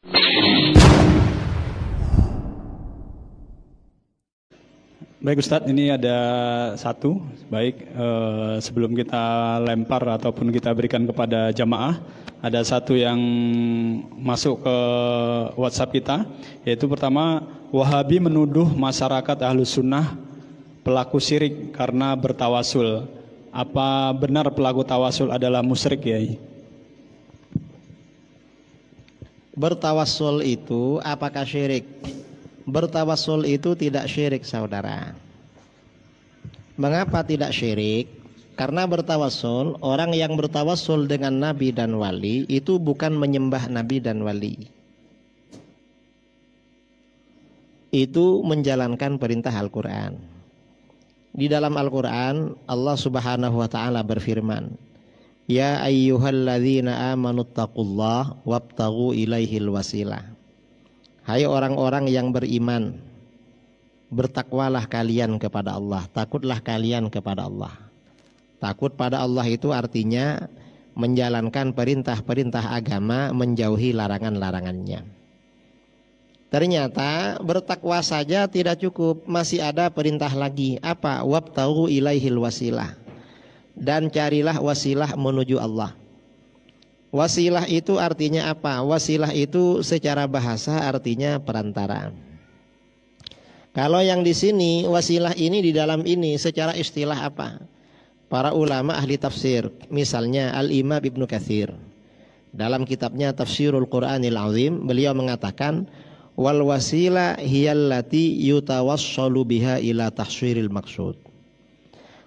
Baik Ustadz, ini ada satu. Baik, sebelum kita lempar ataupun kita berikan kepada jamaah, ada satu yang masuk ke WhatsApp kita, yaitu pertama, Wahabi menuduh masyarakat Ahlus Sunnah pelaku syirik karena bertawasul. Apa benar pelaku tawasul adalah musyrik, Yai? Bertawasul itu apakah syirik? Bertawasul itu tidak syirik, saudara. Mengapa tidak syirik? Karena bertawasul, orang yang bertawasul dengan nabi dan wali itu bukan menyembah nabi dan wali. Itu menjalankan perintah Al-Quran. Di dalam Al-Quran, Allah Subhanahu wa ta'ala berfirman, Ya ayyuhalladzina amanuttaqullah wabtaghu ilaihil wasilah. Hai orang-orang yang beriman, bertakwalah kalian kepada Allah, takutlah kalian kepada Allah. Takut pada Allah itu artinya menjalankan perintah-perintah agama, menjauhi larangan-larangannya. Ternyata bertakwa saja tidak cukup, masih ada perintah lagi. Apa? Wabtaghu ilaihil wasilah. Dan carilah wasilah menuju Allah. Wasilah itu artinya apa? Wasilah itu secara bahasa artinya perantara. Kalau yang di sini wasilah ini di dalam ini secara istilah apa? Para ulama ahli tafsir, misalnya Al-Imam Ibnu Katsir, dalam kitabnya Tafsirul Qur'anil Azim, beliau mengatakan wal wasilah hiyallati yutawassalu biha ila tahsiril maksud.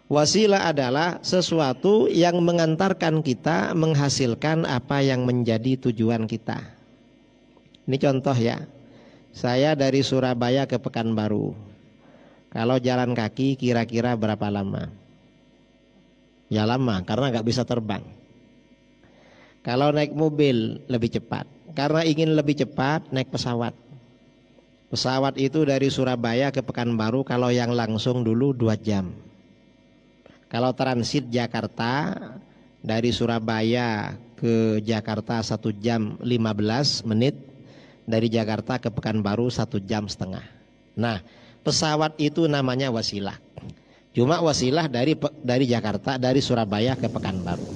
Wasilah adalah sesuatu yang mengantarkan kita menghasilkan apa yang menjadi tujuan kita. Ini contoh ya. Saya dari Surabaya ke Pekanbaru. Kalau jalan kaki kira-kira berapa lama? Ya lama, karena nggak bisa terbang. Kalau naik mobil lebih cepat. Karena ingin lebih cepat naik pesawat. Pesawat itu dari Surabaya ke Pekanbaru kalau yang langsung dulu 2 jam. Kalau transit Jakarta dari Surabaya ke Jakarta 1 jam 15 menit, dari Jakarta ke Pekanbaru 1 jam setengah. Nah, pesawat itu namanya wasilah. Cuma wasilah dari Jakarta, dari Surabaya ke Pekanbaru.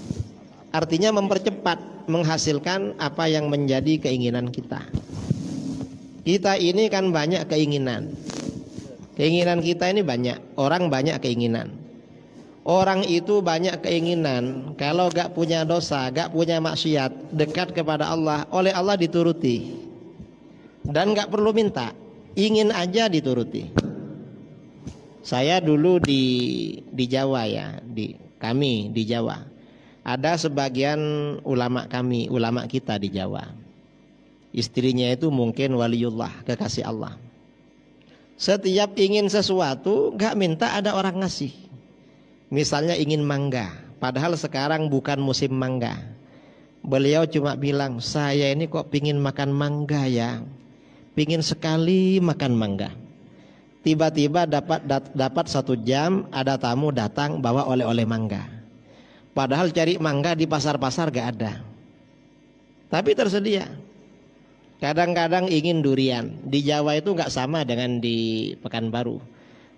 Artinya mempercepat, menghasilkan apa yang menjadi keinginan kita. Kita ini kan banyak keinginan. Keinginan kita ini banyak, orang banyak keinginan. Orang itu banyak keinginan. Kalau gak punya dosa, gak punya maksiat, dekat kepada Allah, oleh Allah dituruti. Dan gak perlu minta, ingin aja dituruti. Saya dulu di Jawa ya, kami di Jawa. Ada sebagian ulama kami, ulama kita di Jawa. Istrinya itu mungkin waliullah, kekasih Allah. Setiap ingin sesuatu gak minta, ada orang ngasih. Misalnya ingin mangga, padahal sekarang bukan musim mangga. Beliau cuma bilang, saya ini kok pingin makan mangga ya, pingin sekali makan mangga. Tiba-tiba dapat 1 jam, ada tamu datang bawa oleh-oleh mangga. Padahal cari mangga di pasar-pasar gak ada, tapi tersedia. Kadang-kadang ingin durian. Di Jawa itu gak sama dengan di Pekanbaru.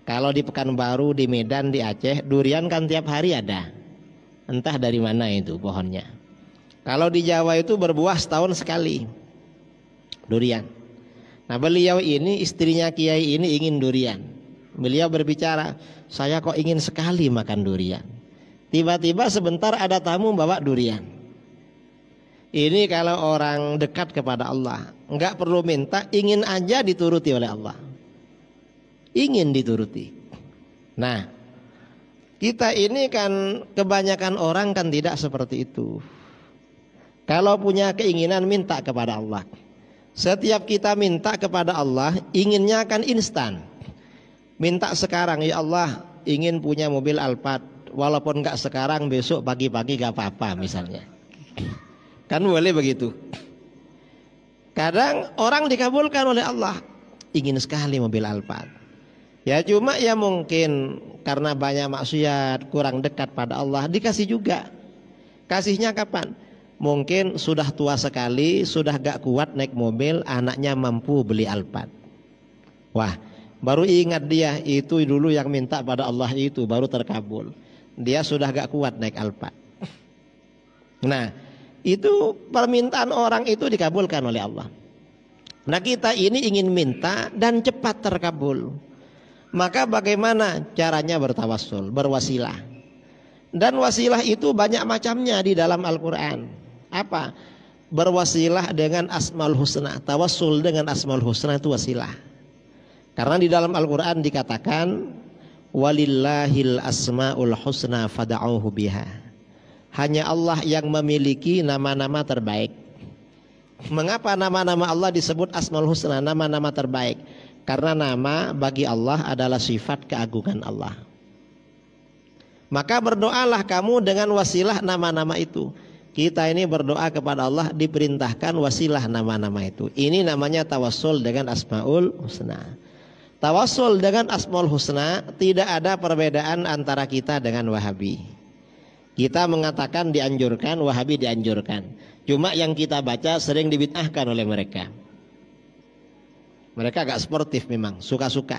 Kalau di Pekanbaru, di Medan, di Aceh, durian kan tiap hari ada. Entah dari mana itu pohonnya. Kalau di Jawa itu berbuah setahun sekali durian. Nah, beliau ini, istrinya Kiai ini ingin durian. Beliau berbicara, saya kok ingin sekali makan durian. Tiba-tiba sebentar ada tamu bawa durian. Ini kalau orang dekat kepada Allah, enggak perlu minta, ingin aja dituruti oleh Allah. Ingin dituruti. Nah, kita ini kan kebanyakan orang kan tidak seperti itu. Kalau punya keinginan minta kepada Allah. Setiap kita minta kepada Allah, inginnya kan instan. Minta sekarang, ya Allah, ingin punya mobil Alphard. Walaupun enggak sekarang, besok pagi-pagi gak apa-apa misalnya. Kan boleh begitu. Kadang orang dikabulkan oleh Allah, ingin sekali mobil Alphard. Ya cuma ya mungkin karena banyak maksiat, kurang dekat pada Allah, dikasih juga. Kasihnya kapan? Mungkin sudah tua sekali, sudah gak kuat naik mobil, anaknya mampu beli Alphard. Wah, baru ingat dia itu dulu yang minta pada Allah itu baru terkabul. Dia sudah gak kuat naik Alphard. Nah, itu permintaan orang itu dikabulkan oleh Allah. Nah, kita ini ingin minta dan cepat terkabul. Maka bagaimana caranya bertawassul, berwasilah? Dan wasilah itu banyak macamnya di dalam Al-Quran. Apa? Berwasilah dengan Asmaul Husna. Tawassul dengan Asmaul Husna itu wasilah. Karena di dalam Al-Quran dikatakan walillahil asmaul husna fada'uhu biha. Hanya Allah yang memiliki nama-nama terbaik. Mengapa nama-nama Allah disebut Asmaul Husna, nama-nama terbaik? Karena nama bagi Allah adalah sifat keagungan Allah. Maka berdoalah kamu dengan wasilah nama-nama itu. Kita ini berdoa kepada Allah diperintahkan wasilah nama-nama itu. Ini namanya tawassul dengan Asmaul Husna. Tawassul dengan Asmaul Husna tidak ada perbedaan antara kita dengan Wahabi. Kita mengatakan dianjurkan, Wahabi dianjurkan. Cuma yang kita baca sering dibid'ahkan oleh mereka. Mereka agak sportif memang, suka-suka.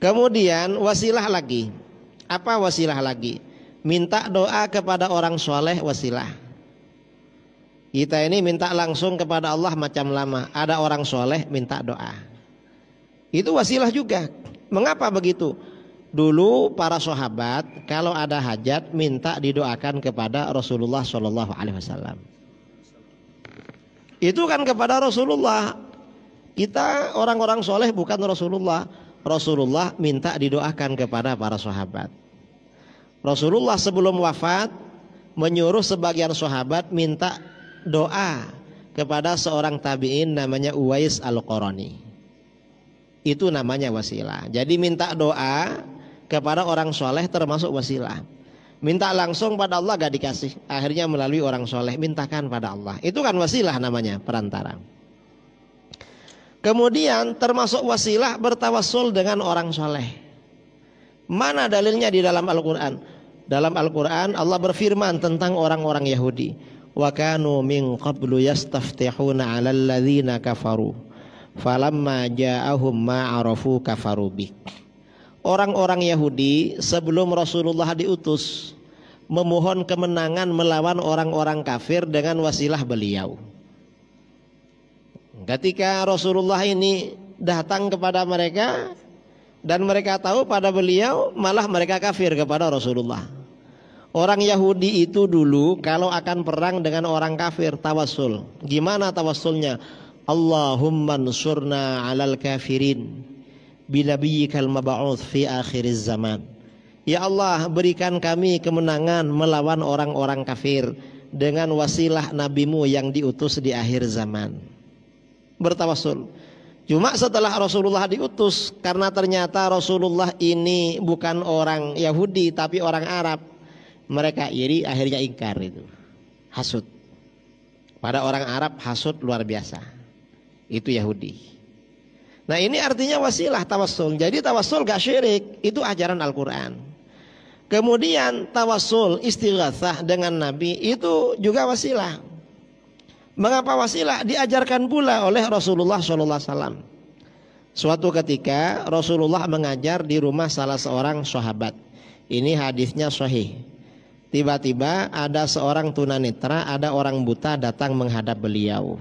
Kemudian wasilah lagi. Apa wasilah lagi? Minta doa kepada orang soleh wasilah. Kita ini minta langsung kepada Allah macam lama. Ada orang soleh minta doa. Itu wasilah juga. Mengapa begitu? Dulu para sahabat kalau ada hajat minta didoakan kepada Rasulullah SAW. Itu kan kepada Rasulullah. Kita orang-orang soleh bukan Rasulullah. Rasulullah minta didoakan kepada para sahabat. Rasulullah sebelum wafat menyuruh sebagian sahabat minta doa kepada seorang tabi'in namanya Uwais Al-Qarani. Itu namanya wasilah. Jadi minta doa kepada orang soleh termasuk wasilah. Minta langsung pada Allah gak dikasih, akhirnya melalui orang soleh mintakan pada Allah. Itu kan wasilah namanya, perantara. Kemudian termasuk wasilah bertawassul dengan orang soleh. Mana dalilnya di dalam Al-Quran? Dalam Al-Quran Allah berfirman tentang orang-orang Yahudi. Wa kanu min qablu yastaftihuna 'alal ladzina kafaru falamma ja'ahum ma 'arafu kafaru bih. Orang-orang Yahudi sebelum Rasulullah diutus memohon kemenangan melawan orang-orang kafir dengan wasilah beliau. Ketika Rasulullah ini datang kepada mereka dan mereka tahu pada beliau, malah mereka kafir kepada Rasulullah. Orang Yahudi itu dulu kalau akan perang dengan orang kafir tawassul. Gimana tawassulnya? Allahumma nsurna 'alal kafirin binabiyyikal mab'uts fi akhiriz zaman. Ya Allah, berikan kami kemenangan melawan orang-orang kafir dengan wasilah nabimu yang diutus di akhir zaman. Bertawassul. Cuma setelah Rasulullah diutus, karena ternyata Rasulullah ini bukan orang Yahudi tapi orang Arab, mereka iri, akhirnya ingkar itu, hasud. Pada orang Arab hasud luar biasa. Itu Yahudi. Nah, ini artinya wasilah tawassul. Jadi tawassul gak syirik, itu ajaran Al-Quran. Kemudian tawassul istighatsah dengan Nabi itu juga wasilah. Mengapa wasilah? Diajarkan pula oleh Rasulullah SAW. Suatu ketika Rasulullah mengajar di rumah salah seorang sahabat. Ini hadisnya sahih. Tiba-tiba ada seorang tunanetra, ada orang buta datang menghadap beliau.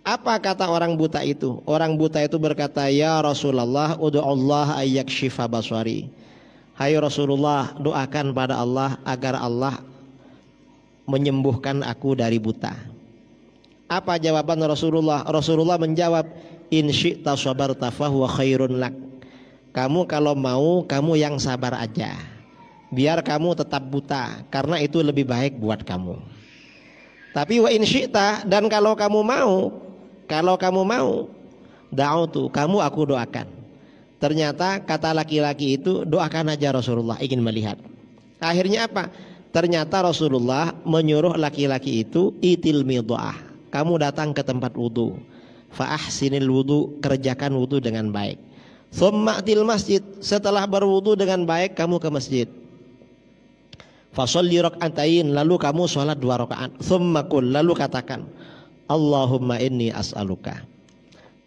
Apa kata orang buta itu? Orang buta itu berkata, ya Rasulullah, ud'ullah ayyakshifa baswari. Hai Rasulullah, doakan pada Allah agar Allah menyembuhkan aku dari buta. Apa jawaban Rasulullah? Rasulullah menjawab, in syi'ta sabarta fahuwa khairun lak. Kamu kalau mau, kamu yang sabar aja. Biar kamu tetap buta, karena itu lebih baik buat kamu. Tapi wa in syi'ta, dan kalau kamu mau, da'utu, kamu aku doakan. Ternyata kata laki-laki itu, doakan aja Rasulullah, ingin melihat. Akhirnya apa? Ternyata Rasulullah menyuruh laki-laki itu, itil midha'ah. Kamu datang ke tempat wudu, fa ahsinil wudu, kerjakan wudu dengan baik. Tsumma til masjid, setelah berwudu dengan baik kamu ke masjid. Fasholli rak'atain, lalu kamu sholat 2 rakaat. Tsumma qul, lalu katakan, Allahumma inni as'aluka.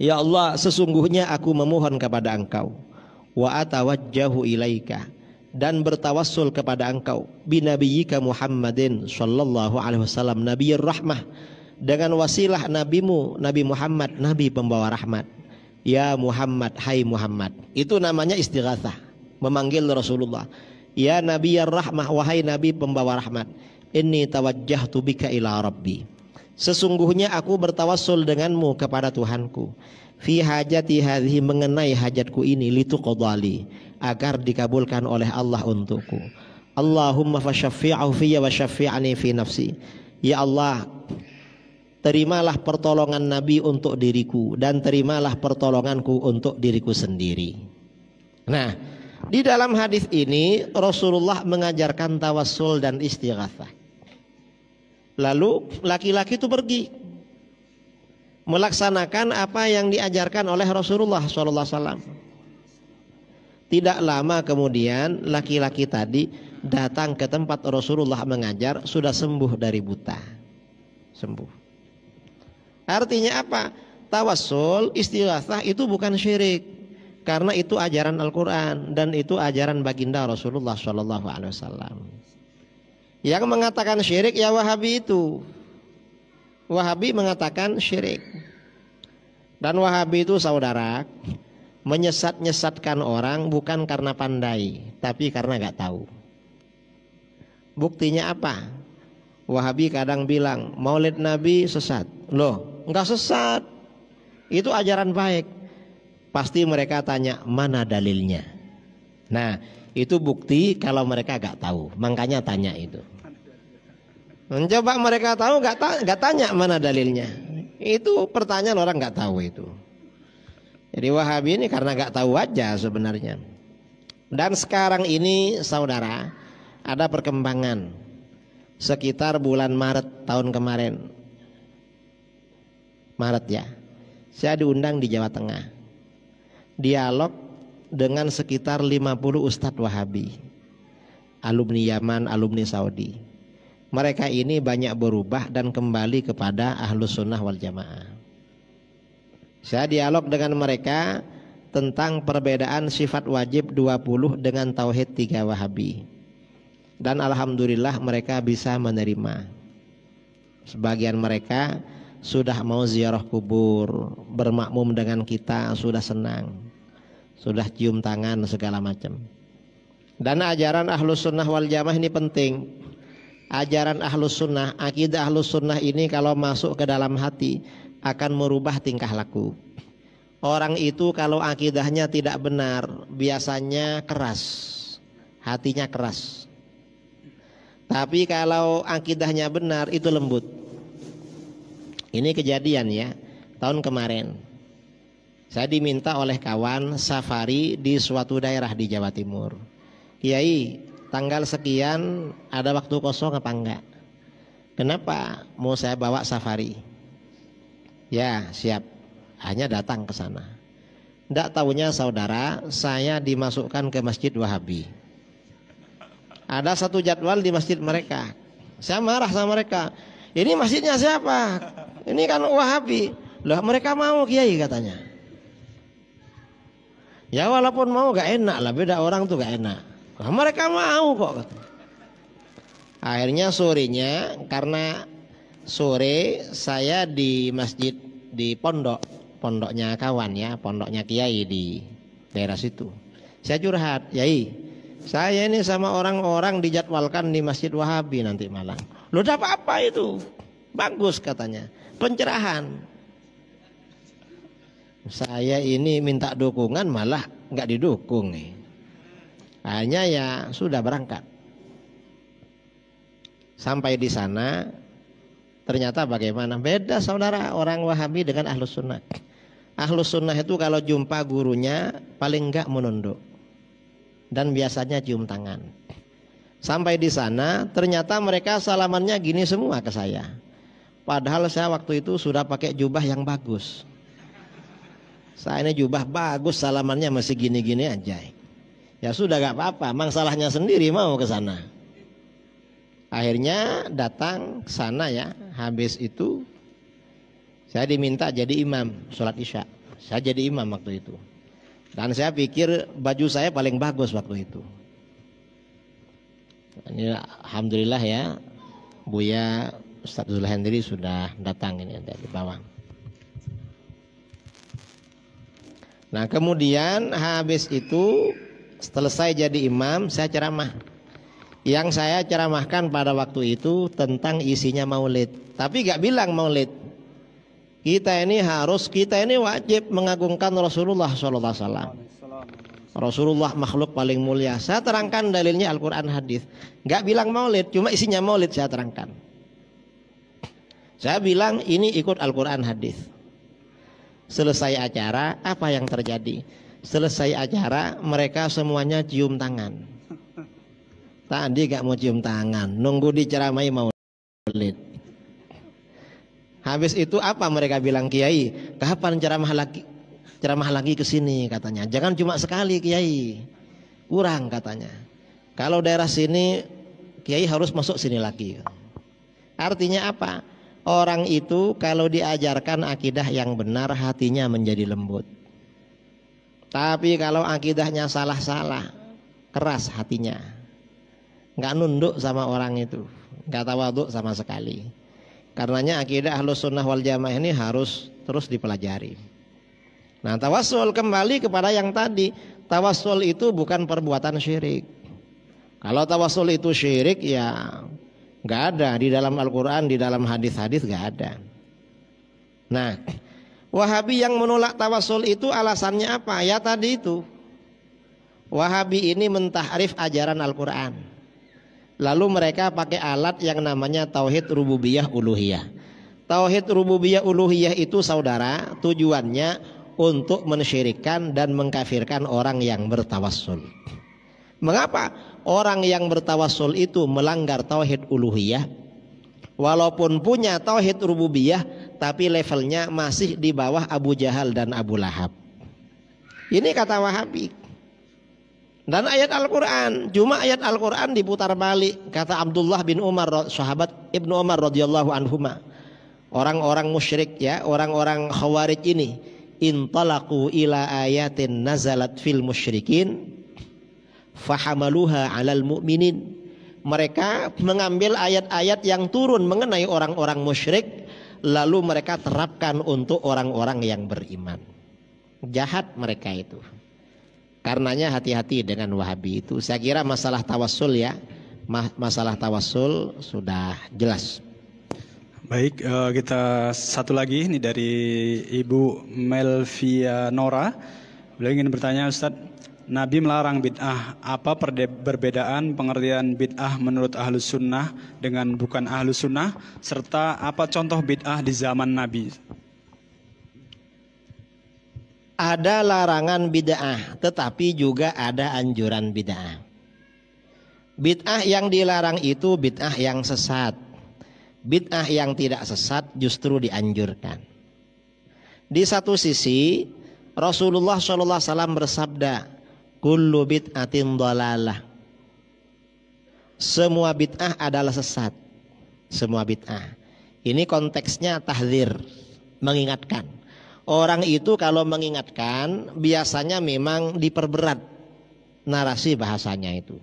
Ya Allah, sesungguhnya aku memohon kepada Engkau. Wa atawajjahu ilaika, dan bertawassul kepada Engkau. Binabiyyika Muhammadin sallallahu alaihi wasallam, Nabiyur Rahmah, dengan wasilah nabimu Nabi Muhammad, nabi pembawa rahmat. Ya Muhammad, hai Muhammad. Itu namanya istighatsah, memanggil Rasulullah. Ya Nabiyur Rahmah, wahai nabi pembawa rahmat. Inni tawajjahtu bika ila Rabbi, sesungguhnya aku bertawassul denganmu kepada Tuhanku. Fi hajati hadhihi, mengenai hajatku ini, lituqdali, agar dikabulkan oleh Allah untukku. Allahumma fasyaffi'hu fiyya wa syaffi'ani fi nafsi. Ya Allah, terimalah pertolongan Nabi untuk diriku, dan terimalah pertolonganku untuk diriku sendiri. Nah, di dalam hadis ini Rasulullah mengajarkan tawassul dan istighatsah. Lalu laki-laki itu pergi melaksanakan apa yang diajarkan oleh Rasulullah SAW. Tidak lama kemudian laki-laki tadi datang ke tempat Rasulullah mengajar, sudah sembuh dari buta. Sembuh. Artinya apa? Tawassul, istighatsah itu bukan syirik, karena itu ajaran Al-Quran dan itu ajaran baginda Rasulullah SAW. Yang mengatakan syirik ya Wahabi itu. Wahabi mengatakan syirik. Dan Wahabi itu saudara, menyesat-nyesatkan orang bukan karena pandai, tapi karena gak tahu. Buktinya apa? Wahabi kadang bilang Maulid Nabi sesat. Loh, enggak sesat, itu ajaran baik. Pasti mereka tanya, mana dalilnya? Nah, itu bukti kalau mereka gak tahu, makanya tanya itu. Mencoba mereka tahu, gak tanya mana dalilnya. Itu pertanyaan orang gak tahu itu. Jadi Wahabi ini karena gak tahu aja sebenarnya. Dan sekarang ini saudara, ada perkembangan. Sekitar bulan Maret tahun kemarin, Maret ya, saya diundang di Jawa Tengah, dialog dengan sekitar 50 ustadz Wahabi, alumni Yaman, alumni Saudi. Mereka ini banyak berubah dan kembali kepada Ahlus Sunnah wal Jamaah. Saya dialog dengan mereka tentang perbedaan sifat wajib 20 dengan tauhid 3 Wahabi. Dan alhamdulillah mereka bisa menerima. Sebagian mereka sudah mau ziarah kubur, bermakmum dengan kita, sudah senang, sudah cium tangan segala macam. Dan ajaran Ahlus Sunnah wal Jamaah ini penting. Ajaran Ahlus Sunnah, akidah Ahlus Sunnah ini kalau masuk ke dalam hati akan merubah tingkah laku. Orang itu kalau akidahnya tidak benar biasanya keras, hatinya keras. Tapi kalau akidahnya benar itu lembut. Ini kejadian ya, tahun kemarin. Saya diminta oleh kawan safari di suatu daerah di Jawa Timur. Kiai, tanggal sekian ada waktu kosong apa enggak? Kenapa? Mau saya bawa safari. Ya, siap. Hanya datang ke sana. Enggak tahunya saudara, saya dimasukkan ke Masjid Wahabi. Ada satu jadwal di masjid mereka. Saya marah sama mereka. Ini masjidnya siapa? Ini kan Wahabi. Lah mereka mau kiai katanya. Ya walaupun mau gak enak lah, beda orang tuh gak enak. Lah mereka mau kok katanya. Akhirnya sorenya, karena sore saya di masjid di pondoknya kawan ya, pondoknya kiai di daerah situ. Saya curhat, Yai, saya ini sama orang-orang dijadwalkan di Masjid Wahabi nanti malam. Loh dapat apa itu? Bagus katanya, pencerahan. Saya ini minta dukungan malah nggak didukung nih. Hanya ya sudah berangkat. Sampai di sana ternyata bagaimana? Beda saudara, orang Wahabi dengan Ahlus Sunnah. Ahlus Sunnah itu kalau jumpa gurunya paling enggak menunduk. Dan biasanya cium tangan. Sampai di sana ternyata mereka salamannya gini semua ke saya. Padahal saya waktu itu sudah pakai jubah yang bagus. Saya ini jubah bagus, salamannya masih gini-gini aja. Ya sudah gak apa-apa, emang salahnya sendiri mau ke sana. Akhirnya datang ke sana ya. Habis itu saya diminta jadi imam sholat isya. Saya jadi imam waktu itu. Dan saya pikir baju saya paling bagus waktu itu. Ini alhamdulillah ya, Buya Ustaz Zulhendri sudah datang ini dari bawah. Nah kemudian habis itu selesai jadi imam, saya ceramah. Yang saya ceramahkan pada waktu itu tentang isinya maulid. Tapi gak bilang maulid. Kita ini wajib mengagungkan Rasulullah SAW. Rasulullah makhluk paling mulia. Saya terangkan dalilnya Al-Quran hadis. Gak bilang maulid, cuma isinya maulid saya terangkan. Saya bilang ini ikut Al-Quran hadis. Selesai acara, apa yang terjadi? Selesai acara, mereka semuanya cium tangan. Tadi gak mau cium tangan, nunggu diceramai maulid. Habis itu apa mereka bilang, Kiai, kapan ceramah lagi ke sini katanya. Jangan cuma sekali Kiai, kurang katanya. Kalau daerah sini Kiai harus masuk sini lagi. Artinya apa? Orang itu kalau diajarkan akidah yang benar, hatinya menjadi lembut. Tapi kalau akidahnya salah-salah, keras hatinya, nggak nunduk sama orang itu, nggak tawaduk sama sekali. Karenanya akidah Ahlus Sunnah wal Jamaah ini harus terus dipelajari. Nah, tawassul kembali kepada yang tadi. Tawassul itu bukan perbuatan syirik. Kalau tawassul itu syirik ya nggak ada di dalam Al-Quran, di dalam hadis-hadis nggak ada. Nah, Wahabi yang menolak tawassul itu alasannya apa? Ya tadi itu, Wahabi ini mentahrif ajaran Al-Quran. Lalu mereka pakai alat yang namanya tauhid rububiyah uluhiyah. Tauhid rububiyah uluhiyah itu saudara, tujuannya untuk mensyirikkan dan mengkafirkan orang yang bertawassul. Mengapa? Orang yang bertawassul itu melanggar tauhid uluhiyah, walaupun punya tauhid rububiyah, tapi levelnya masih di bawah Abu Jahal dan Abu Lahab. Ini kata Wahabi. Dan ayat Al-Quran, cuma ayat Al-Quran diputar balik. Kata Abdullah bin Umar, sahabat Ibnu Umar radhiyallahu anhuma, orang-orang musyrik ya, orang-orang khawarij ini, intalaqu ila ayatin nazalat fil musyrikin fahamaluha 'alal mu'minin. Mereka mengambil ayat-ayat yang turun mengenai orang-orang musyrik, lalu mereka terapkan untuk orang-orang yang beriman. Jahat mereka itu. Karenanya hati-hati dengan Wahabi itu. Saya kira masalah tawassul ya, masalah tawassul sudah jelas. Baik, kita satu lagi ini dari Ibu Melvia Nora. Beliau ingin bertanya, Ustadz, Nabi melarang bid'ah. Apa perbedaan pengertian bid'ah menurut Ahlus Sunnah dengan bukan Ahlus Sunnah? Serta apa contoh bid'ah di zaman Nabi? Ada larangan bid'ah, tetapi juga ada anjuran bid'ah. Bid'ah yang dilarang itu bid'ah yang sesat. Bid'ah yang tidak sesat justru dianjurkan. Di satu sisi Rasulullah SAW bersabda, kullu bid'atin dhalalah. Semua bid'ah adalah sesat. Semua bid'ah. Ini konteksnya tahdzir, mengingatkan. Orang itu kalau mengingatkan biasanya memang diperberat narasi bahasanya itu.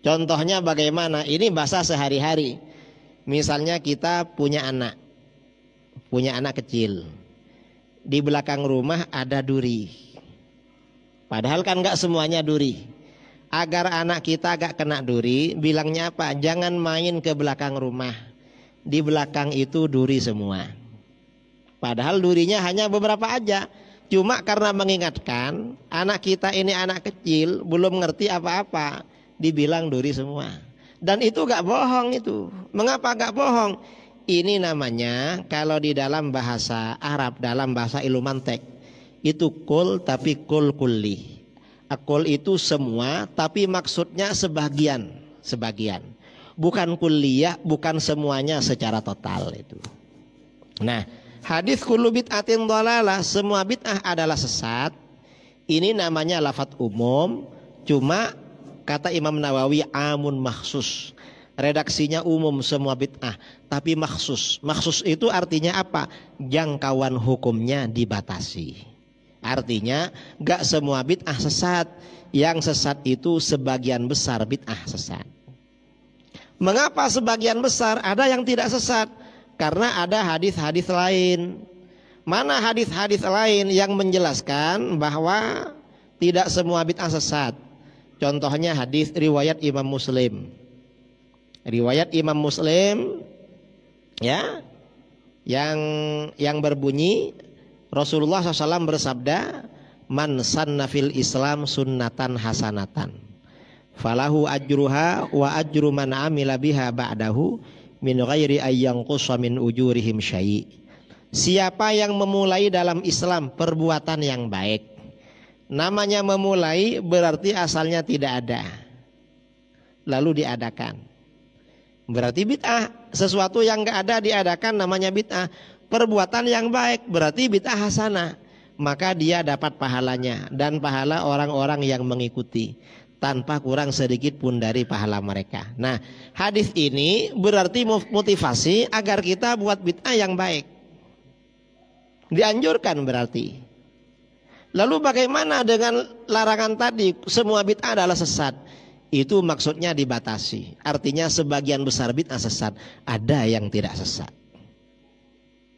Contohnya bagaimana? Ini bahasa sehari-hari. Misalnya kita punya anak kecil. Di belakang rumah ada duri. Padahal kan gak semuanya duri. Agar anak kita gak kena duri, bilangnya apa? Jangan main ke belakang rumah. Di belakang itu duri semua. Padahal durinya hanya beberapa aja. Cuma karena mengingatkan, anak kita ini anak kecil, belum ngerti apa-apa, dibilang duri semua. Dan itu gak bohong itu. Mengapa gak bohong? Ini namanya kalau di dalam bahasa Arab, dalam bahasa ilmu mantek, itu kul tapi kul kulli. Kul itu semua, tapi maksudnya sebagian. Bukan kulliyah, bukan semuanya secara total itu. Nah, hadis kullu bid'atin dhalalah, semua bid'ah adalah sesat. Ini namanya lafadz umum, cuma kata Imam Nawawi amun makhsus. Redaksinya umum semua bid'ah, tapi maksus. Maksus itu artinya apa? Jangkauan hukumnya dibatasi. Artinya gak semua bid'ah sesat. Yang sesat itu sebagian besar bid'ah sesat. Mengapa sebagian besar? Ada yang tidak sesat karena ada hadis-hadis lain. Mana hadis-hadis lain yang menjelaskan bahwa tidak semua bid'ah sesat? Contohnya hadis riwayat Imam Muslim. Riwayat Imam Muslim ya, yang berbunyi Rasulullah SAW bersabda, man sanna fil Islam sunnatan hasanatan falahu ajruha wa ajru man amila biha ba'dahu min ghairi ayyanqusa min ujurihim syai'. Siapa yang memulai dalam Islam perbuatan yang baik. Namanya memulai berarti asalnya tidak ada, lalu diadakan. Berarti bid'ah. Sesuatu yang gak ada diadakan namanya bid'ah. Perbuatan yang baik berarti bid'ah hasanah. Maka dia dapat pahalanya dan pahala orang-orang yang mengikuti tanpa kurang sedikit pun dari pahala mereka. Nah, hadis ini berarti motivasi agar kita buat bid'ah yang baik. Dianjurkan berarti. Lalu bagaimana dengan larangan tadi? Semua bid'ah adalah sesat. Itu maksudnya dibatasi. Artinya sebagian besar bid'ah sesat, ada yang tidak sesat.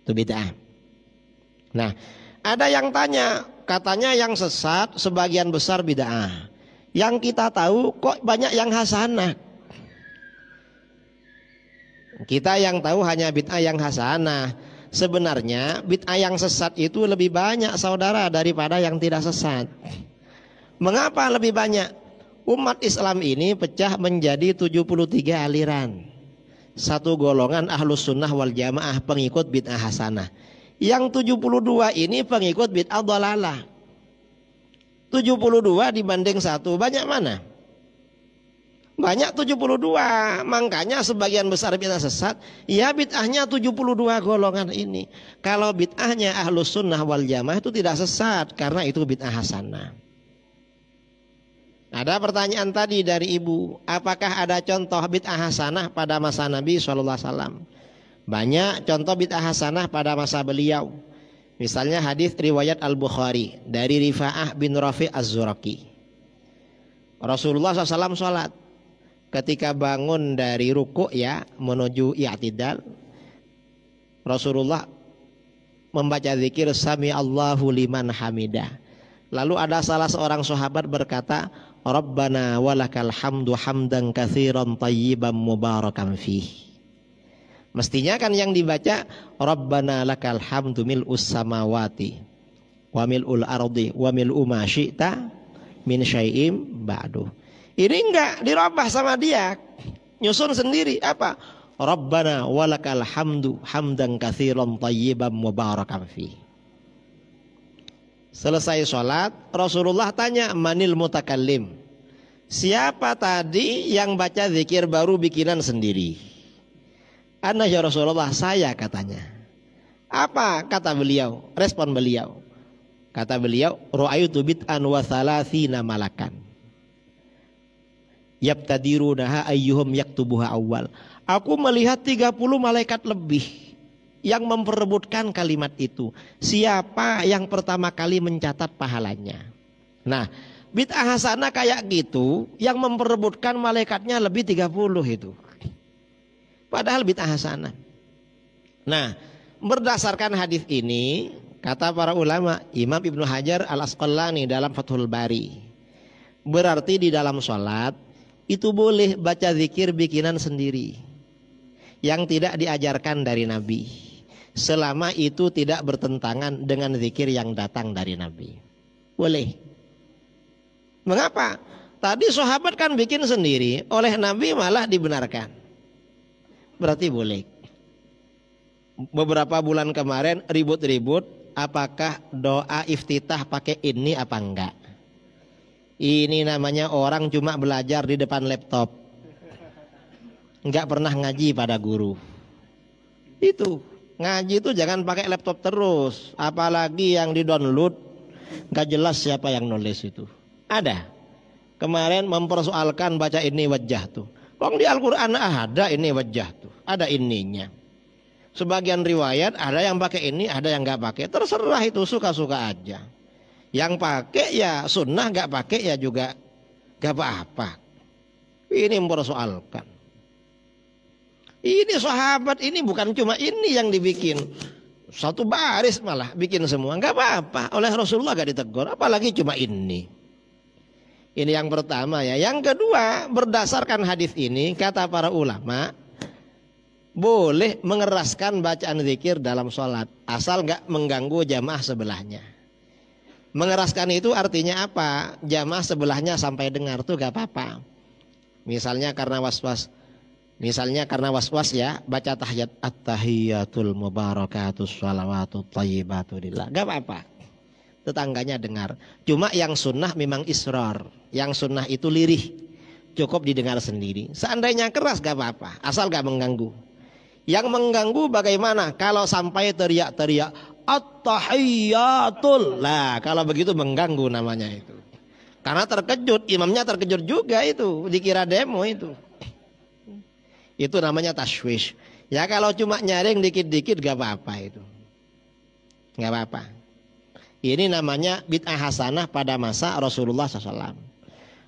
Itu bid'ah. Nah, ada yang tanya, katanya yang sesat sebagian besar bid'ah. Yang kita tahu kok banyak yang hasanah. Kita yang tahu hanya bid'ah yang hasanah. Sebenarnya bid'ah yang sesat itu lebih banyak saudara daripada yang tidak sesat. Mengapa lebih banyak? Umat Islam ini pecah menjadi 73 aliran. Satu golongan ahlus sunnah wal jamaah pengikut bid'ah hasanah. Yang 72 ini pengikut bid'ah dhalalah. 72 dibanding 1 banyak mana? Banyak 72. Makanya sebagian besar bid'ah sesat. Ya bid'ahnya 72 golongan ini. Kalau bid'ahnya ahlus sunnah wal jamaah itu tidak sesat, karena itu bid'ah hasanah. Ada pertanyaan tadi dari ibu, apakah ada contoh bid'ah hasanah pada masa Nabi SAW? Banyak contoh bid'ah hasanah pada masa beliau. Misalnya hadis riwayat Al-Bukhari dari Rifa'ah bin Rafi' Az-Zuraki. Rasulullah SAW sholat. Ketika bangun dari ruku' ya menuju i'tidal, Rasulullah membaca zikir Sami Allahu liman hamidah. Lalu ada salah seorang sahabat berkata, Rabbana walakal hamdu hamdan katsiran tayyiban mubarakan fih. Mestinya kan yang dibaca Rabbana lakal hamdu mil'us samawati wa mil'ul ardi wa mil'u ma syi'ta min syai'im ba'du. Ini enggak dirubah sama dia, nyusun sendiri apa? Rabbana walakal hamdu hamdan katsiran tayyiban mubarakan fih. Selesai sholat, Rasulullah tanya, manil mutakallim? Siapa tadi yang baca zikir baru bikinan sendiri? Ana ya Rasulullah, saya katanya. Apa kata beliau? Respon beliau. Kata beliau, ra'aitu bid'an wa thalathina malakan. Yabtadirunaha ayyuhum yaktubuha awal. Aku melihat 30 malaikat lebih yang memperebutkan kalimat itu. Siapa yang pertama kali mencatat pahalanya? Nah, bid'ah hasanah kayak gitu yang memperebutkan malaikatnya lebih 30 itu. Padahal bid'ah hasanah. Nah, berdasarkan hadis ini, kata para ulama, Imam Ibnu Hajar Al-Asqalani dalam Fathul Bari, berarti di dalam sholat itu boleh baca zikir bikinan sendiri yang tidak diajarkan dari Nabi, selama itu tidak bertentangan dengan zikir yang datang dari Nabi. Boleh. Mengapa? Tadi sahabat kan bikin sendiri, oleh Nabi malah dibenarkan. Berarti boleh. Beberapa bulan kemarin ribut-ribut, apakah doa iftitah pakai ini apa enggak? Ini namanya orang cuma belajar di depan laptop, enggak pernah ngaji pada guru. Itu ngaji itu jangan pakai laptop terus, apalagi yang di-download enggak jelas siapa yang nulis itu. Ada kemarin mempersoalkan baca ini wajah tuh, Wong di Al-Quran ada ini wajah tuh, ada ininya. Sebagian riwayat ada yang pakai ini, ada yang nggak pakai. Terserah itu, suka-suka aja. Yang pakai ya sunnah, nggak pakai ya juga nggak apa-apa. Ini mempersoalkan. Ini sahabat ini bukan cuma ini yang dibikin. Satu baris malah bikin semua, nggak apa-apa. Oleh Rasulullah nggak ditegur, apalagi cuma ini. Ini yang pertama ya. Yang kedua, berdasarkan hadis ini kata para ulama boleh mengeraskan bacaan zikir dalam sholat asal nggak mengganggu jamaah sebelahnya. Mengeraskan itu artinya apa? Jamaah sebelahnya sampai dengar tuh gak apa-apa. Misalnya karena was-was. Ya, baca tahiyat at-tahiyatul mubarakatus shalawatut thayyibatu lillah. Gak apa-apa. Tetangganya dengar. Cuma yang sunnah memang israr. Yang sunnah itu lirih. Cukup didengar sendiri. Seandainya keras gak apa-apa. Asal gak mengganggu. Yang mengganggu bagaimana? Kalau sampai teriak-teriak at-tahiyatul. Lah kalau begitu mengganggu namanya itu. Karena terkejut. Imamnya terkejut juga itu. Dikira demo itu. Itu namanya tashwish. Ya kalau cuma nyaring dikit-dikit gak apa-apa itu. Gak apa-apa. Ini namanya bid'ah hasanah pada masa Rasulullah SAW.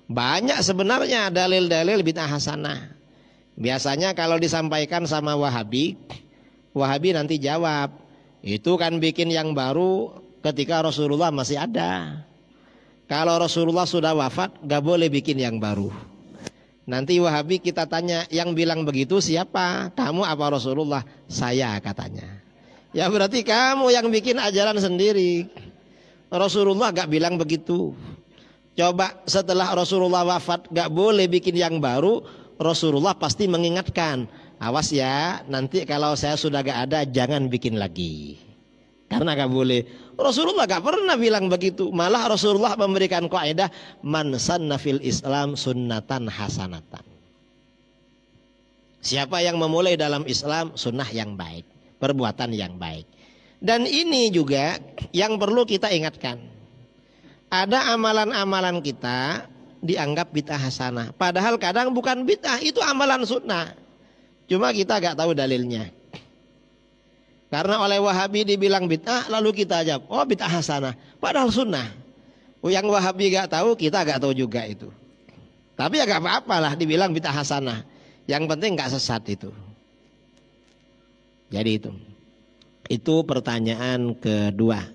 Banyak sebenarnya dalil-dalil bid'ah hasanah. Biasanya kalau disampaikan sama Wahabi nanti jawab, itu kan bikin yang baru ketika Rasulullah masih ada. Kalau Rasulullah sudah wafat gak boleh bikin yang baru. Nanti Wahabi kita tanya, yang bilang begitu siapa? Kamu apa Rasulullah? Saya katanya. Ya berarti kamu yang bikin ajaran sendiri. Rasulullah gak bilang begitu. Coba setelah Rasulullah wafat gak boleh bikin yang baru. Rasulullah pasti mengingatkan, awas ya, nanti kalau saya sudah gak ada jangan bikin lagi. Karena gak boleh. Rasulullah gak pernah bilang begitu. Malah Rasulullah memberikan kaidah man sanna fil Islam sunnatan hasanatan. Siapa yang memulai dalam Islam sunnah yang baik, perbuatan yang baik. Dan ini juga yang perlu kita ingatkan. Ada amalan-amalan kita dianggap bid'ah hasanah. Padahal kadang bukan bid'ah, itu amalan sunnah. Cuma kita gak tahu dalilnya. Karena oleh Wahabi dibilang bid'ah, lalu kita jawab, oh bid'ah hasanah. Padahal sunnah. Yang Wahabi gak tahu, kita gak tahu juga itu. Tapi ya gak apa-apalah dibilang bid'ah hasanah. Yang penting gak sesat itu. Jadi itu. Itu pertanyaan kedua.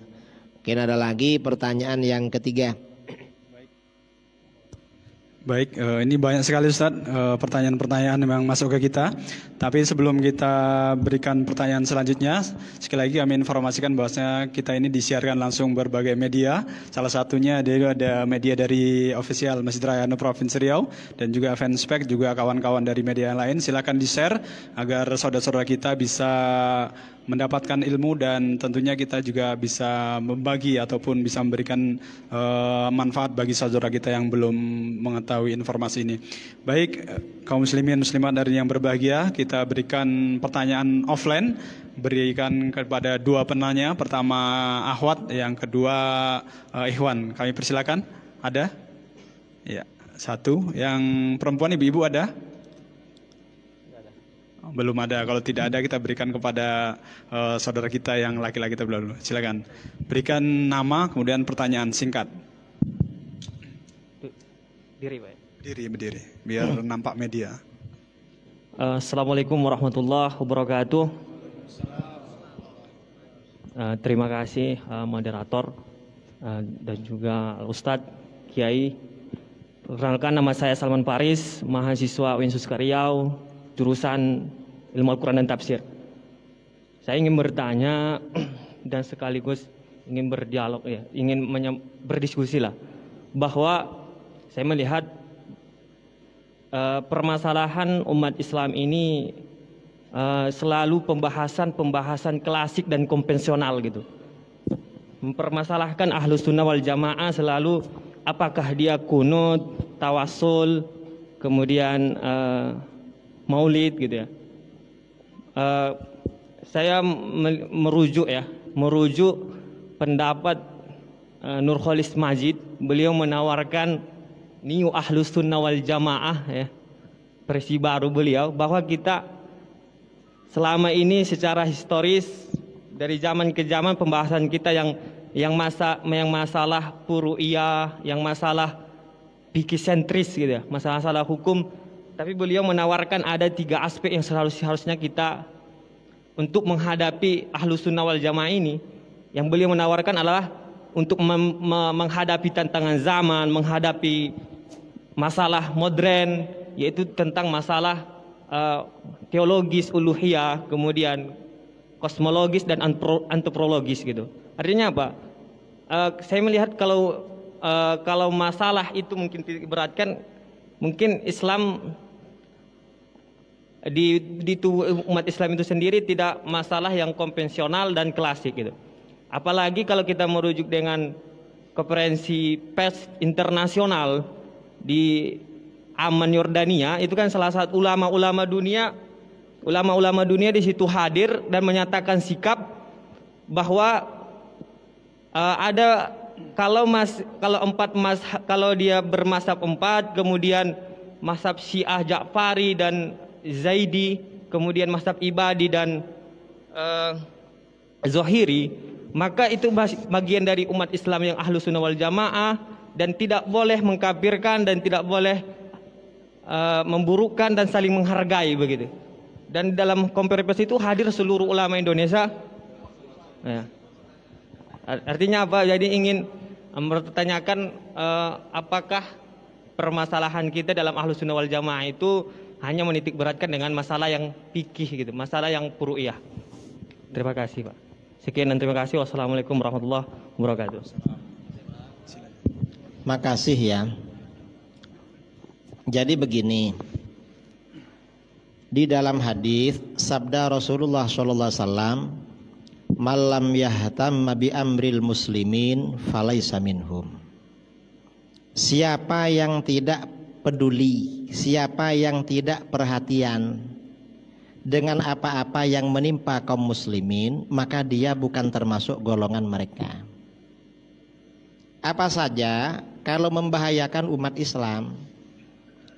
Mungkin ada lagi pertanyaan yang ketiga. Baik, ini banyak sekali Ustaz pertanyaan-pertanyaan yang masuk ke kita. Tapi sebelum kita berikan pertanyaan selanjutnya, sekali lagi kami informasikan bahwasanya kita ini disiarkan langsung berbagai media. Salah satunya ada media dari official Masjid Raya Anu Provinsi Riau dan juga Fanspek, juga kawan-kawan dari media yang lain. Silakan di-share agar saudara-saudara kita bisa mendapatkan ilmu dan tentunya kita juga bisa membagi ataupun bisa memberikan manfaat bagi saudara kita yang belum mengetahui informasi ini. Baik, kaum muslimin muslimat dari yang berbahagia, kita berikan pertanyaan offline, berikan kepada dua penanya. Pertama Ahwat, yang kedua Ikhwan. Kami persilakan. Ada? Ya, satu. Yang perempuan ibu-ibu ada? Belum ada. Kalau tidak ada kita berikan kepada saudara kita yang laki-laki terlebih dahulu. Silakan. Berikan nama kemudian pertanyaan singkat. Diri, Pak. Berdiri biar nampak media. Assalamualaikum warahmatullahi wabarakatuh. Terima kasih moderator dan juga Ustadz Kiai. Perkenalkan, nama saya Salman Paris, mahasiswa Winsus Riau, jurusan Ilmu Al-Quran dan Tafsir. Saya ingin bertanya dan sekaligus ingin berdialog ya, ingin berdiskusi lah, bahwa saya melihat permasalahan umat Islam ini selalu pembahasan klasik dan konvensional gitu. Mempermasalahkan Ahlus Sunnah wal Jamaah selalu apakah dia kunut, tawasul, kemudian maulid gitu ya. Saya merujuk pendapat Nurkholis Majid. Beliau menawarkan Niu Ahlus Sunnah wal Jamaah ya. ekspresi baru beliau bahwa kita selama ini secara historis dari zaman ke zaman pembahasan kita yang masalah furu'iyah, yang masalah fikih sentris gitu ya, masalah hukum, tapi beliau menawarkan ada 3 aspek yang seharusnya kita untuk menghadapi Ahlus Sunnah wal Jamaah ini. Yang beliau menawarkan adalah untuk menghadapi tantangan zaman, menghadapi masalah modern, yaitu tentang masalah teologis uluhiyah, kemudian kosmologis dan antropologis gitu. Artinya apa? Saya melihat kalau masalah itu mungkin diberatkan, mungkin Islam di umat Islam itu sendiri tidak masalah yang konvensional dan klasik gitu. Apalagi kalau kita merujuk dengan konferensi pers internasional di Amman Yordania, itu kan salah satu ulama-ulama dunia di situ hadir dan menyatakan sikap bahwa ada kalau dia bermazhab 4, kemudian mazhab Syiah Ja'fari dan Zaidi, kemudian mazhab Ibadi dan Zohiri, maka itu bagian dari umat Islam yang Ahlus Sunnah wal Jamaah dan tidak boleh mengkafirkan dan tidak boleh memburukkan dan saling menghargai begitu. Dan dalam konferensi itu hadir seluruh ulama Indonesia. Ya. Artinya apa? Jadi ingin mempertanyakan apakah permasalahan kita dalam Ahlus Sunnah wal Jamaah itu hanya menitik beratkan dengan masalah yang fikih gitu, masalah yang furu'iyah. Terima kasih Pak. Sekian dan terima kasih. Wassalamualaikum warahmatullahi wabarakatuh. Makasih ya. Jadi begini, di dalam hadis sabda Rasulullah SAW, "Malam yahtamma bi amril muslimin falaisa minhum." Siapa yang tidak peduli, siapa yang tidak perhatian dengan apa-apa yang menimpa kaum muslimin, maka dia bukan termasuk golongan mereka. Apa saja kalau membahayakan umat Islam,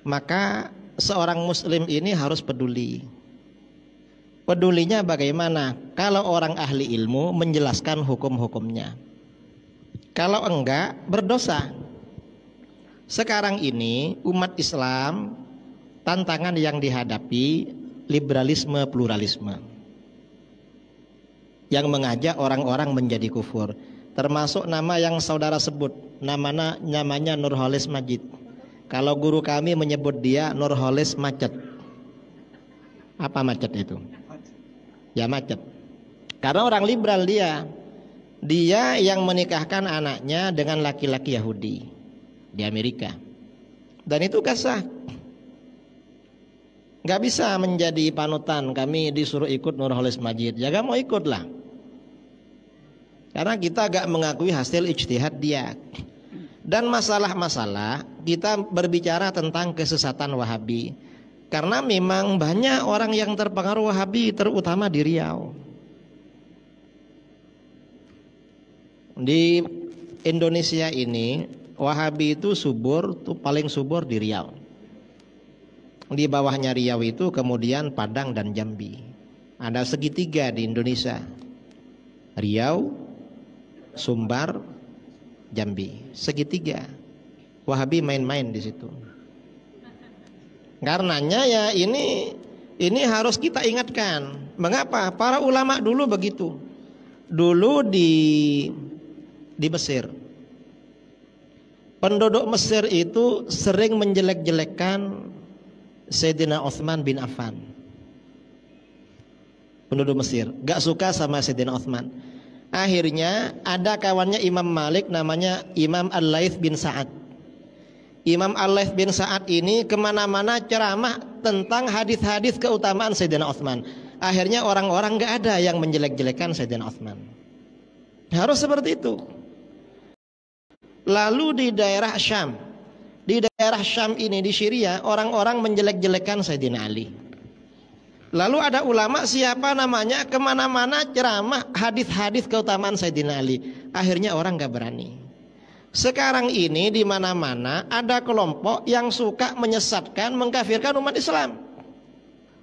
maka seorang muslim ini harus peduli. Pedulinya bagaimana? Kalau orang ahli ilmu menjelaskan hukum-hukumnya. Kalau enggak, berdosa. Sekarang ini umat Islam tantangan yang dihadapi liberalisme pluralisme yang mengajak orang-orang menjadi kufur. Termasuk nama yang saudara sebut, namanya Nurholis Majid. Kalau guru kami menyebut dia Nurholis Macet. Apa macet itu? Ya macet. Karena orang liberal dia yang menikahkan anaknya dengan laki-laki Yahudi di Amerika, dan itu kasah. Gak bisa menjadi panutan. Kami disuruh ikut Nurholis Majid, ya gak mau ikut lah, karena kita gak mengakui hasil ijtihad dia. Dan masalah-masalah kita berbicara tentang kesesatan Wahabi, karena memang banyak orang yang terpengaruh Wahabi, terutama di Riau. Di Indonesia ini Wahabi itu subur, tuh paling subur di Riau. Di bawahnya Riau itu kemudian Padang dan Jambi. Ada segitiga di Indonesia: Riau, Sumbar, Jambi. Segitiga. Wahabi main-main di situ. Karenanya ya ini harus kita ingatkan. Mengapa? Para ulama dulu begitu. Dulu di Mesir, penduduk Mesir itu sering menjelek-jelekkan Sayyidina Utsman bin Affan. Penduduk Mesir gak suka sama Sayyidina Utsman. Akhirnya ada kawannya Imam Malik namanya Imam Al-Laits bin Sa'ad. Imam Al-Laits bin Sa'ad ini kemana-mana ceramah tentang hadis-hadis keutamaan Sayyidina Utsman. Akhirnya orang-orang gak ada yang menjelek-jelekan Sayyidina Utsman. Harus seperti itu. Lalu di daerah Syam, ini di Syria, orang-orang menjelek-jelekan Sayyidina Ali. Lalu ada ulama siapa namanya kemana-mana ceramah hadis-hadis keutamaan Sayyidina Ali. Akhirnya orang gak berani. Sekarang ini di mana-mana ada kelompok yang suka menyesatkan, mengkafirkan umat Islam.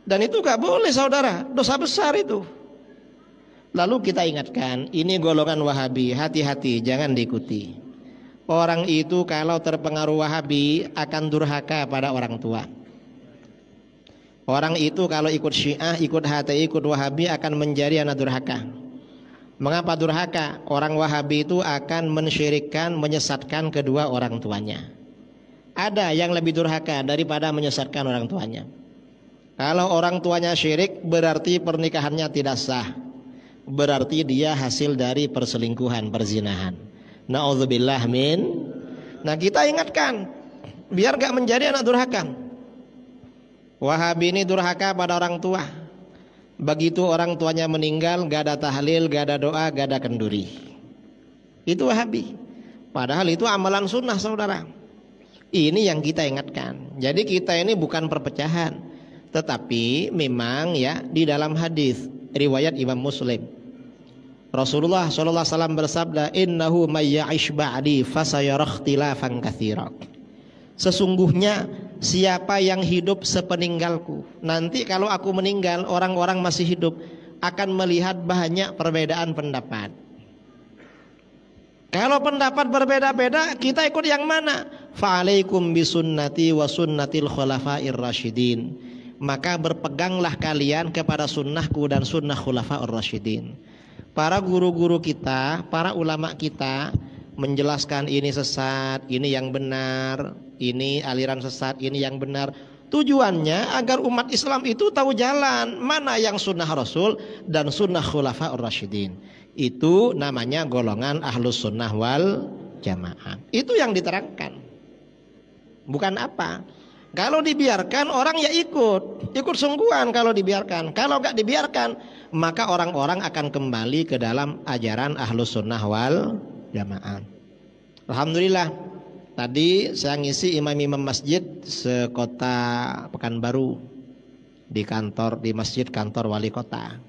Dan itu gak boleh saudara, dosa besar itu. Lalu kita ingatkan, ini golongan Wahabi, hati-hati jangan diikuti. Orang itu kalau terpengaruh Wahabi akan durhaka pada orang tua. Orang itu kalau ikut Syiah, ikut HTI, ikut Wahabi akan menjadi anak durhaka. Mengapa durhaka? Orang Wahabi itu akan mensyirikkan, menyesatkan kedua orang tuanya. Ada yang lebih durhaka daripada menyesatkan orang tuanya. Kalau orang tuanya syirik berarti pernikahannya tidak sah. Berarti dia hasil dari perselingkuhan, perzinahan. Na'udzubillah min. Nah kita ingatkan biar gak menjadi anak durhaka. Wahabi ini durhaka pada orang tua. Begitu orang tuanya meninggal gak ada tahlil, gak ada doa, gak ada kenduri. Itu Wahabi. Padahal itu amalan sunnah saudara. Ini yang kita ingatkan. Jadi kita ini bukan perpecahan, tetapi memang ya di dalam hadis riwayat Imam Muslim, Rasulullah SAW bersabda, innahu may ya'ish ba'di fasayara ikhtilafan katsira. Sesungguhnya siapa yang hidup sepeninggalku, nanti kalau aku meninggal orang-orang masih hidup akan melihat banyak perbedaan pendapat. Kalau pendapat berbeda-beda kita ikut yang mana? Fa'alaikum bisunnati wa sunnatil khulafair rasyidin. Maka berpeganglah kalian kepada sunnahku dan sunnah khulafaur rasyidin. Para guru-guru kita, para ulama kita menjelaskan ini sesat, ini yang benar, ini aliran sesat, ini yang benar. Tujuannya agar umat Islam itu tahu jalan mana yang sunnah Rasul dan sunnah khulafaur rasyidin. Itu namanya golongan ahlus sunnah wal jamaah. Itu yang diterangkan. Bukan apa. Kalau dibiarkan orang ya ikut sungguhan kalau dibiarkan. Kalau gak dibiarkan maka orang-orang akan kembali ke dalam ajaran ahlus sunnah wal jamaah. Alhamdulillah tadi saya ngisi imam-imam masjid sekota Pekanbaru di masjid kantor wali kota.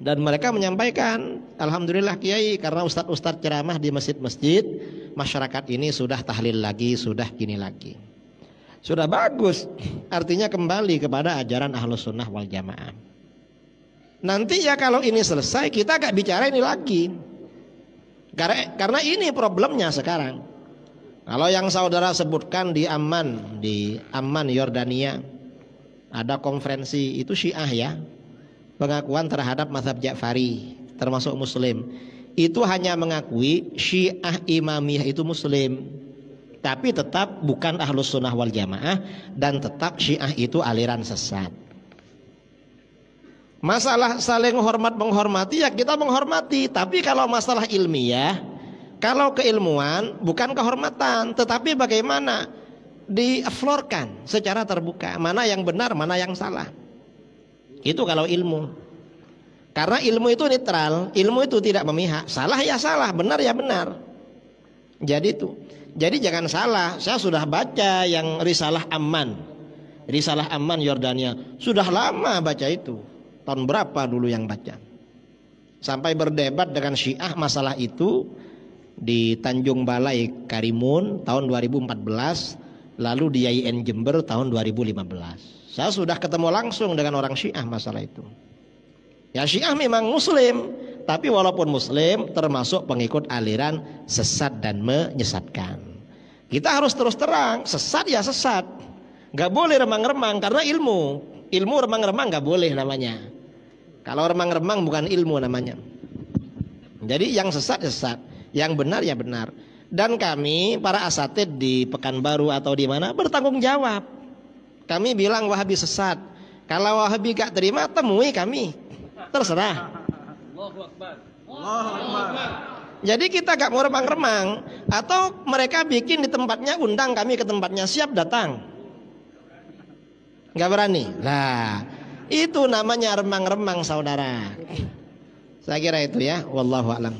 Dan mereka menyampaikan, alhamdulillah Kiai, karena ustadz-ustadz ceramah di masjid-masjid, masyarakat ini sudah tahlil lagi, sudah gini lagi. Sudah bagus, artinya kembali kepada ajaran ahlus sunnah wal jamaah. Nanti ya kalau ini selesai kita gak bicara ini lagi. Karena ini problemnya sekarang. Kalau yang saudara sebutkan di Amman Yordania, ada konferensi itu Syiah ya, pengakuan terhadap mazhab Ja'fari termasuk Muslim. Itu hanya mengakui Syiah Imamiyah itu Muslim, tapi tetap bukan ahlus sunnah wal jamaah dan tetap Syiah itu aliran sesat. Masalah saling hormat menghormati ya kita menghormati, tapi kalau masalah ilmiah, kalau keilmuan bukan kehormatan, tetapi bagaimana diaflorkan secara terbuka mana yang benar, mana yang salah. Itu kalau ilmu. Karena ilmu itu netral, ilmu itu tidak memihak. Salah ya salah, benar ya benar. Jadi jangan salah. Saya sudah baca yang Risalah Amman Yordania. Sudah lama baca itu. Tahun berapa dulu yang baca. Sampai berdebat dengan Syiah masalah itu di Tanjung Balai Karimun tahun 2014, lalu di IAIN Jember tahun 2015. Saya sudah ketemu langsung dengan orang Syiah masalah itu. Ya Syiah memang Muslim, tapi walaupun Muslim termasuk pengikut aliran sesat dan menyesatkan. Kita harus terus terang, sesat ya sesat. Gak boleh remang-remang karena ilmu remang-remang gak boleh namanya. Kalau remang-remang bukan ilmu namanya. Jadi yang sesat ya sesat, yang benar ya benar. Dan kami para asatid di Pekanbaru atau di mana bertanggung jawab. Kami bilang Wahabi sesat. Kalau Wahabi gak terima, temui kami. Terserah. Jadi kita gak mau remang-remang. Atau mereka bikin di tempatnya, undang kami ke tempatnya, siap datang. Gak berani. Nah, itu namanya remang-remang saudara. Saya kira itu ya. Wallahu a'lam.